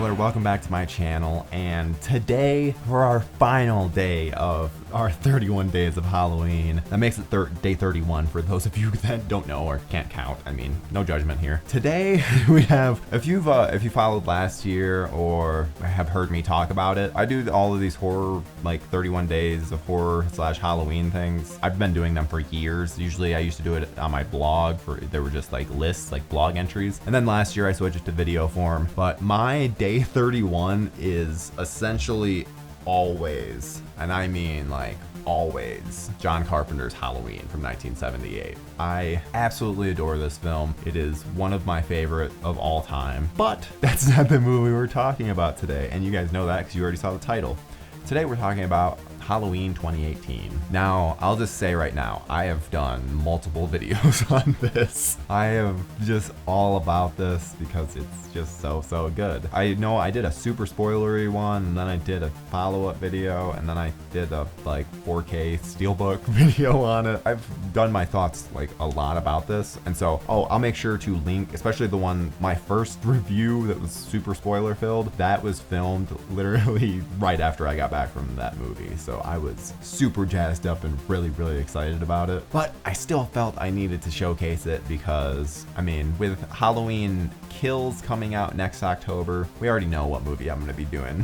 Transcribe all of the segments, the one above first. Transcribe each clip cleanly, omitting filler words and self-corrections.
Tyler, welcome back to my channel, and today, for our final day of our 31 days of Halloween, that makes it day 31 for those of you that don't know or can't count. I mean, no judgment here. Today, we have, if you followed last year or have heard me talk about it, I do all of these horror, like 31 days of horror / Halloween things. I've been doing them for years. Usually I used to do it on my blog, there were just like lists, like blog entries. And then last year I switched it to video form, but my day 31 is essentially always, and I mean like always, John Carpenter's Halloween from 1978. I absolutely adore this film. It is one of my favorite of all time, but that's not the movie we're talking about today. And you guys know that because you already saw the title. Today we're talking about Halloween 2018. Now, I'll just say right now, I have done multiple videos on this. I am just all about this because it's just so good. I know I did a super spoilery one, and then I did a follow-up video, and then I did a like 4K steelbook video on it. I've done my thoughts like a lot about this, and so I'll make sure to link, especially the one, my first review that was super spoiler filled, that was filmed literally right after I got back from that movie. So I was super jazzed up and really excited about it, but I still felt I needed to showcase it because, I mean, with Halloween Kills coming out next October, we already know what movie I'm going to be doing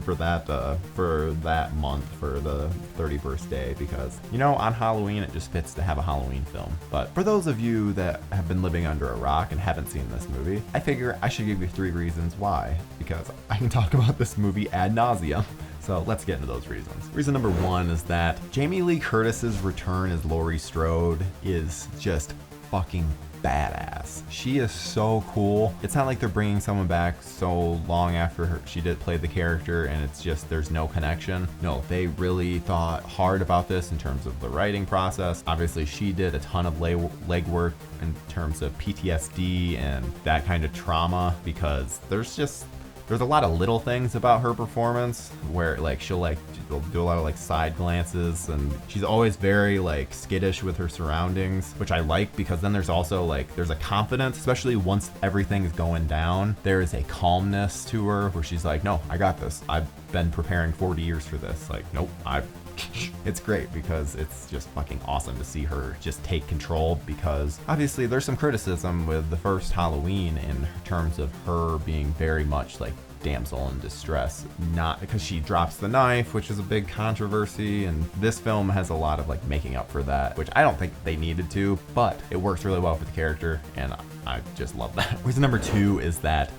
for that month, for the 31st day, because, you know, on Halloween it just fits to have a Halloween film. But for those of you that have been living under a rock and haven't seen this movie, I figure I should give you 3 reasons why, because I can talk about this movie ad nauseum. So let's get into those reasons. Reason number 1 is that Jamie Lee Curtis's return as Laurie Strode is just fucking badass. She is so cool. It's not like they're bringing someone back so long after she did play the character and it's just there's no connection. No, they really thought hard about this in terms of the writing process. Obviously, she did a ton of legwork in terms of PTSD and that kind of trauma, because there's a lot of little things about her performance where like she'll do a lot of like side glances, and she's always very like skittish with her surroundings, which I like, because then there's also like there's a confidence, especially once everything is going down, there is a calmness to her where she's like, no, I got this. I've been preparing 40 years for this. Like, nope, it's great because it's just fucking awesome to see her just take control, because obviously there's some criticism with the first Halloween in terms of her being very much like damsel in distress, not because she drops the knife, which is a big controversy, and this film has a lot of like making up for that, which I don't think they needed to, but it works really well for the character, and I just love that. Reason number 2 is that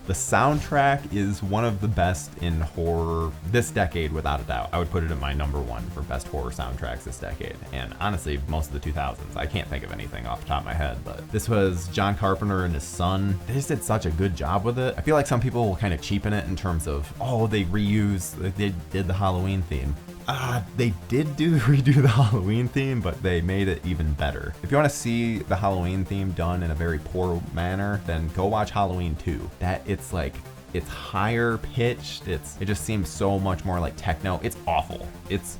the soundtrack is one of the best in horror this decade, without a doubt. I would put it in my number 1 for best horror soundtracks this decade. And honestly, most of the 2000s. I can't think of anything off the top of my head, but this was John Carpenter and his son. They just did such a good job with it. I feel like some people will kind of cheapen it in terms of, oh, they did the Halloween theme. They did redo the Halloween theme, but they made it even better. If you want to see the Halloween theme done in a very poor manner, then go watch Halloween 2. It's higher pitched. It just seems so much more like techno. It's awful. It's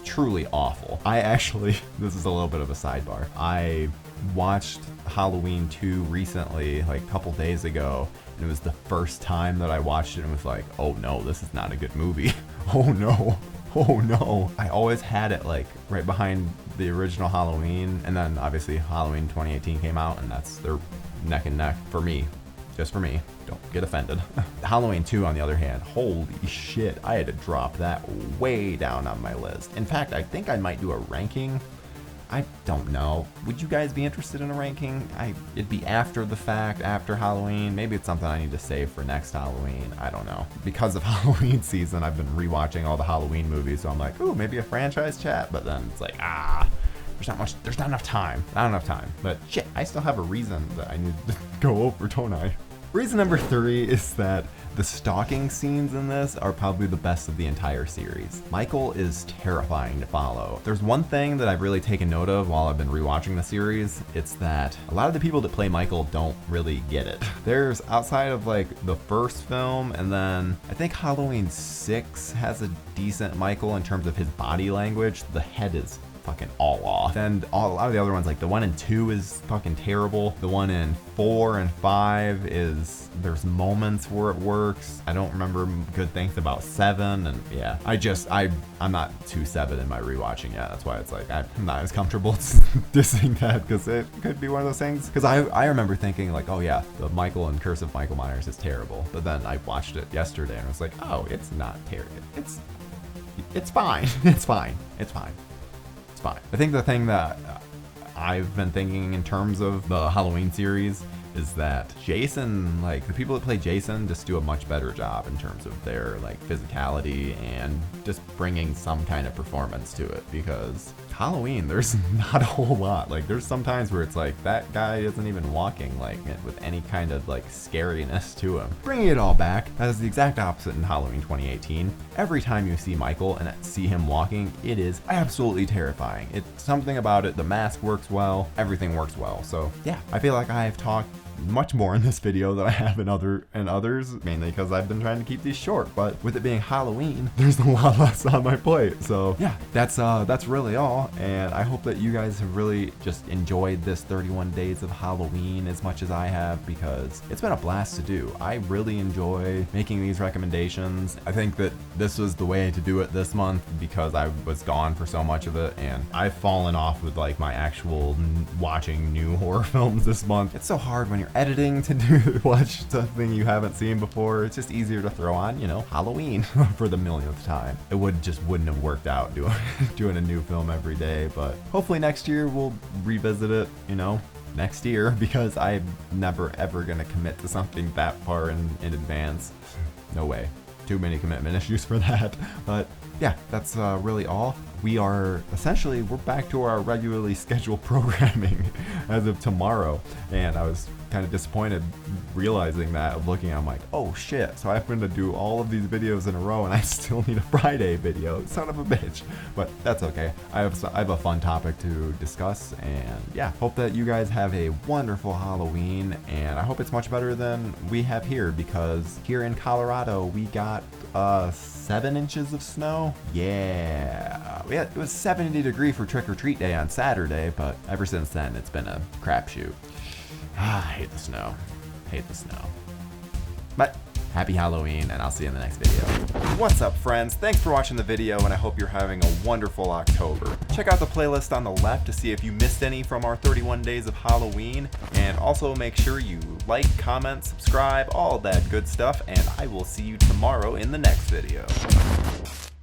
truly awful. This is a little bit of a sidebar. I watched Halloween 2 recently, like a couple days ago, and it was the first time that I watched it and was like, oh no, this is not a good movie. Oh no. I always had it like right behind the original Halloween, and then obviously Halloween 2018 came out, and they're neck and neck for me. Just for me. Don't get offended. Halloween 2, on the other hand, holy shit, I had to drop that way down on my list. In fact, I think I might do a ranking. I don't know. Would you guys be interested in a ranking? It'd be after the fact, after Halloween. Maybe it's something I need to save for next Halloween. I don't know. Because of Halloween season, I've been rewatching all the Halloween movies, so I'm like, ooh, maybe a franchise chat. But then it's like, there's not enough time. But shit, I still have a reason that I need to go over, don't I? Reason number 3 is that the stalking scenes in this are probably the best of the entire series. Michael is terrifying to follow. There's one thing that I've really taken note of while I've been rewatching the series. It's that a lot of the people that play Michael don't really get it. There's, outside of like the first film, and then I think Halloween 6 has a decent Michael in terms of his body language. The head is fucking all off. And a lot of the other ones, like the 1 and 2 is fucking terrible. The 1 in 4 and 5 is, there's moments where it works. I don't remember good things about 7, and yeah, I'm not too 7 in my rewatching yet. That's why it's like I'm not as comfortable dissing that, because it could be one of those things. Because I remember thinking like, oh yeah, the Michael and Curse of Michael Myers is terrible, but then I watched it yesterday and I was like, oh, it's not terrible. It's fine. It's fine. It's fine. It's fine. I think the thing that I've been thinking in terms of the Halloween series is that Jason, like the people that play Jason, just do a much better job in terms of their like physicality and just bringing some kind of performance to it, because Halloween, there's not a whole lot. Like there's some times where it's like that guy isn't even walking like with any kind of like scariness to him. Bringing it all back, that is the exact opposite in Halloween 2018. Every time you see Michael and see him walking, it is absolutely terrifying. It's something about it, the mask works well, everything works well. So yeah, I feel like I've talked much more in this video than I have in others, mainly because I've been trying to keep these short, but with it being Halloween, there's a lot less on my plate. So yeah, that's really all, and I hope that you guys have really just enjoyed this 31 days of Halloween as much as I have, because it's been a blast to do. I really enjoy making these recommendations. I think that this was the way to do it this month because I was gone for so much of it, and I've fallen off with like my actual watching new horror films this month. It's so hard when you're editing to watch something you haven't seen before. It's just easier to throw on, you know, Halloween for the millionth time. It wouldn't have worked out doing a new film every day, but hopefully next year we'll revisit it, you know, next year, because I'm never ever gonna commit to something that far in advance. No way. Too many commitment issues for that. But yeah, that's really all. We're back to our regularly scheduled programming as of tomorrow, and I was kind of disappointed realizing that, of looking at, I'm like, oh shit, so I'm gonna do all of these videos in a row and I still need a Friday video, son of a bitch. But that's okay. I have a fun topic to discuss, and yeah, hope that you guys have a wonderful Halloween, and I hope it's much better than we have here, because here in Colorado we got 7 inches of snow. Yeah, it was 70-degree for trick-or-treat day on Saturday, but ever since then it's been a crapshoot. I hate the snow. Hate the snow. But happy Halloween, and I'll see you in the next video. What's up, friends? Thanks for watching the video, and I hope you're having a wonderful October. Check out the playlist on the left to see if you missed any from our 31 days of Halloween, and also make sure you like, comment, subscribe, all that good stuff, and I will see you tomorrow in the next video.